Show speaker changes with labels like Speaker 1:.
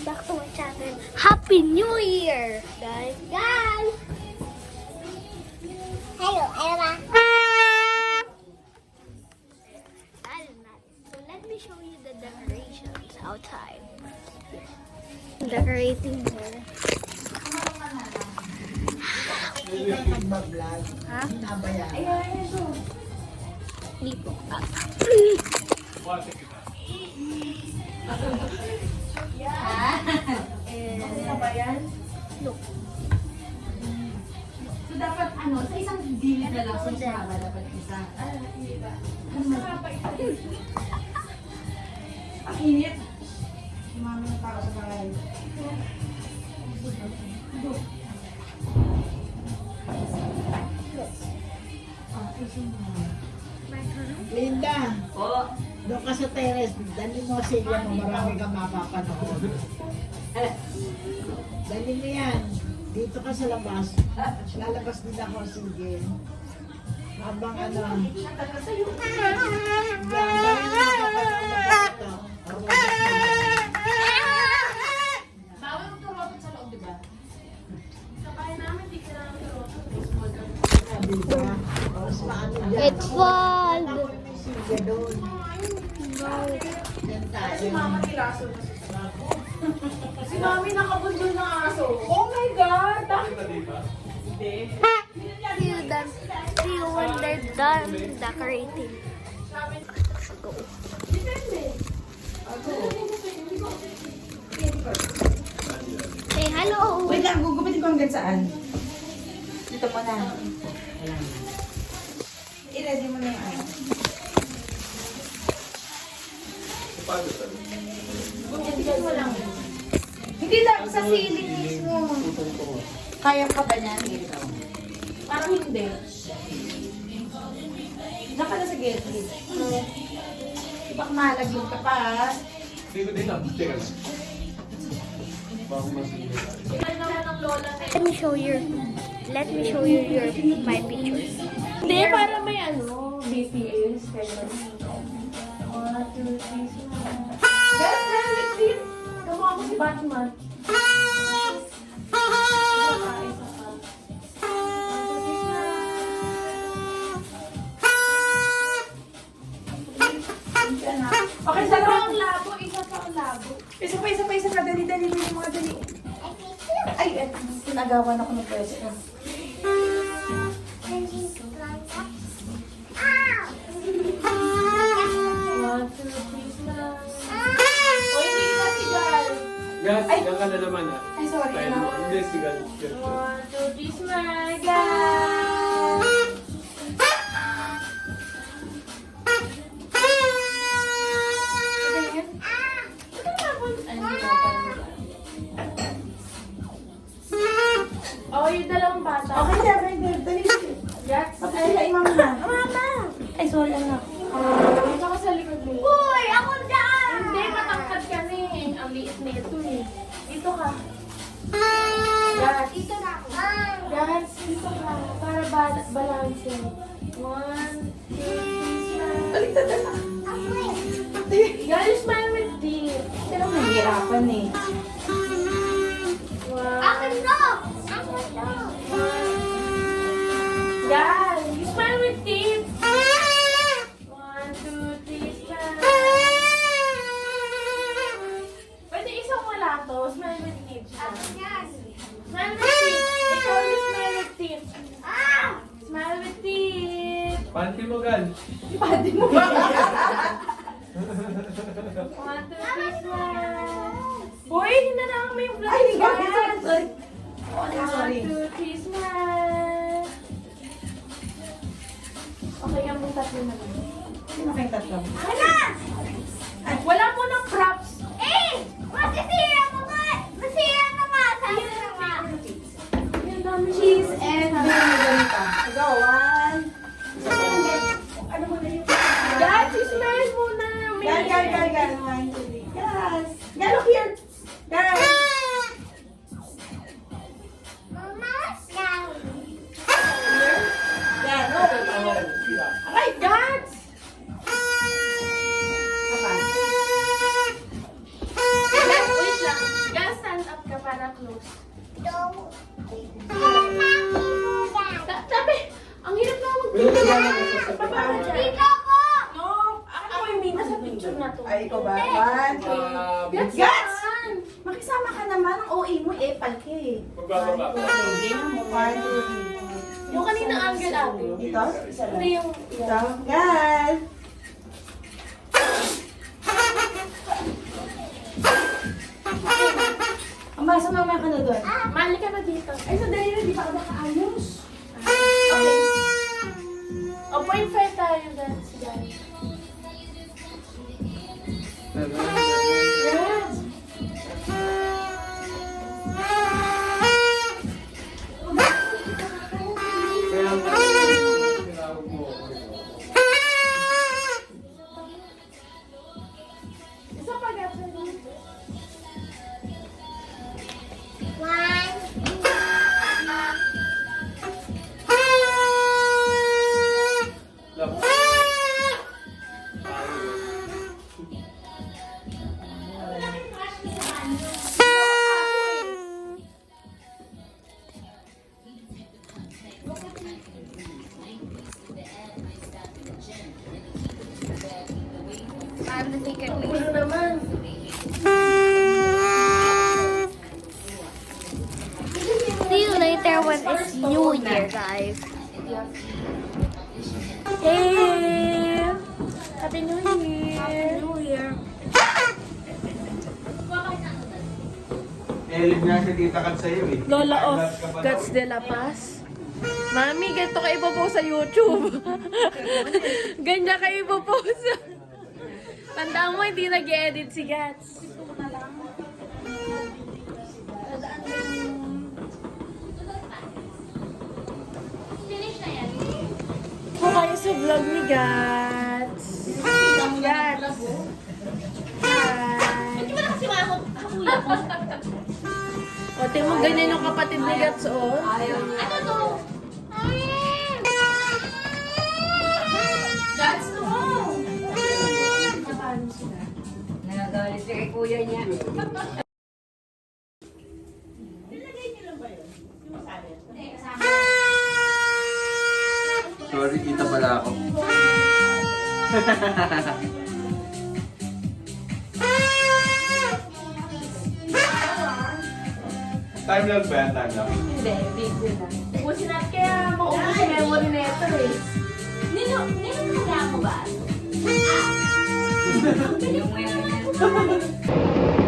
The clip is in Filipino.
Speaker 1: back to my channel. Happy New Year! Guys! Guys! Hello, Ella. So let me show you the decorations outside. Decorating here. Ha? Hindi po. Look.
Speaker 2: So dapat ano, sa isang gilid na lang sa dapat isa. Hindi ba? Ang init. Si mami ng tao sa bahay.
Speaker 3: Linda,
Speaker 2: Po.
Speaker 3: doon ka sa terrace, dali mo sila mo, marami kang mapapanood. Dali mo yan. Dito ka sa labas. Lalabas din ako, sige. Habang ano. Yan, dali mo mapapanood ito.
Speaker 2: Bawal mo turot sa loob, di ba? Sa bahay namin, di kailangan turot.
Speaker 3: Diba? Tapos maano dyan.
Speaker 1: It's fun!
Speaker 3: Ako may sige doon. Yan tayo.
Speaker 2: Si mama tiraso na sa sarap. Si mami nakabundol ng aso. Oh my God! Hindi.
Speaker 1: See you when they're done decorating. Go. Say hello!
Speaker 2: Wait lang, gugupitin ko hanggang saan? Dito mo na. I-ready mo na yung ano. Gugupitin mo lang. Hindi lang sa ceiling mismo. Kaya pa ba niya? Parang hindi. Diyan ka na sa gate. Baka malagyan ka pa.
Speaker 4: Hindi ko din lang. Teka lang. Bago masigil.
Speaker 2: Ilan naman ang lola na
Speaker 1: Let me show you my pictures.
Speaker 2: Hindi, para may ano, BTS. Kaya 1, 2, 3, 4. Yes, yes, kamukha ko si Batman. Okay, dalawa ang labo, isa pa ang labo. Isa pa, dali, mga dali. Ay, pinagawan ako ng pwede.
Speaker 4: Gas, yan ka na naman ah.
Speaker 2: Ay, sorry.
Speaker 4: Tayo mo. Hindi, sigal.
Speaker 2: 1, 2, 3, smile, guys! Oh, yung dalawang bata. Okay, dali. Yes. Okay, ay, mama na. Mama! Ay, sorry, anak. Tsaka sa likod mo.
Speaker 1: Uy! Ako dyan!
Speaker 2: Hindi, matangkad ka na eh. Ang liit na ito eh. Dito ka. Yes.
Speaker 1: Dito na ako.
Speaker 2: Yes, dito ka. Para balance. 1, 2, 3, baliktad na lang. Guys, smile with deep. Pero mahirapan eh.
Speaker 1: Akin to! Akin to!
Speaker 2: Yan! You smile with teeth! 1, 2, 3, smile! Pwede isang wala to. Smile with teeth siya. Smile with teeth! Ikaw yung smile with teeth. Smile with teeth!
Speaker 4: Panty mo, Gal.
Speaker 2: Ipadi mo ba? 1, 2, 3, smile! Uy, hinanaan mo yung vlog. Ay, sorry. Sorry. 1, 2, 3, smile! Okay, ang mong tatlo na lang. Sino kayong tatlo?
Speaker 1: Wala!
Speaker 2: Ay, wala mo ng props.
Speaker 1: Masisira mo nga! Masisira mo nga! Sabi na nga!
Speaker 2: Yung dami cheese and ganito. Go, 1. Ano mo na yun? Guys, smile muna. Gal. 1, 2, 3. Yes. Gal, look here. Guys.
Speaker 1: Mama, now!
Speaker 2: Gal, look. Okay, guys. close.
Speaker 1: Don't.
Speaker 2: Sabi, ang hirap na
Speaker 4: Pero
Speaker 2: mag-picture.
Speaker 4: wala ka sa
Speaker 2: Paano dyan?
Speaker 1: Dito po!
Speaker 2: No, ako yung mina sa picture na to.
Speaker 3: Ay, ikaw ba? 1, 2.
Speaker 2: Gats!
Speaker 3: Gats!
Speaker 2: naman.
Speaker 3: Makisama ka naman. Ang OA mo, epal ka eh.
Speaker 4: Magbababa.
Speaker 3: 1, 2,
Speaker 2: Yung kanina angle ate.
Speaker 3: 3. Ito? Isa
Speaker 2: Ano
Speaker 3: lang.
Speaker 2: yung...
Speaker 3: Ito. Gal! Ama, sumama ka na doon.
Speaker 2: Mali ka na dito.
Speaker 3: Ay, sandali na, di pa ka nakaayos.
Speaker 2: Okay. O, 0.5 tayo guys. Yes.
Speaker 4: Kaya tinawag mo ako.
Speaker 2: Isa pa guys.
Speaker 1: One.
Speaker 4: Love.
Speaker 1: I'm the secret.
Speaker 2: Ulo naman.
Speaker 1: See you later when it's New Year, guys.
Speaker 2: Hey! Happy New Year!
Speaker 1: New Year.
Speaker 4: Elib nga si Tita Kat sa'yo eh.
Speaker 2: Lola of
Speaker 4: Love ka pa
Speaker 2: Guts
Speaker 4: daw.
Speaker 2: de La Paz. Mami, ganito ka ipopost sa YouTube. Ganyan ka ipopost. Tandaan mo, hindi nag-edit si Guts.
Speaker 1: Finish na yan.
Speaker 2: Po kayo sa vlog ni Guts. Guts. Hi.
Speaker 1: Hindi mo na kasi makakuya ko.
Speaker 2: O, tingnan mo ganyan yung kapatid ni Guts, oh.
Speaker 1: Ano to?
Speaker 2: Guts, no!
Speaker 5: Nagagalit siya kay kuya niya.
Speaker 4: Sorry, kita pala ako. Time lang ba yan? Time lang?
Speaker 2: Hindi, video na. Ubusin natin kaya maubos yung memory neto eh.
Speaker 1: Nino mo ba?
Speaker 5: Yung ngayon niya.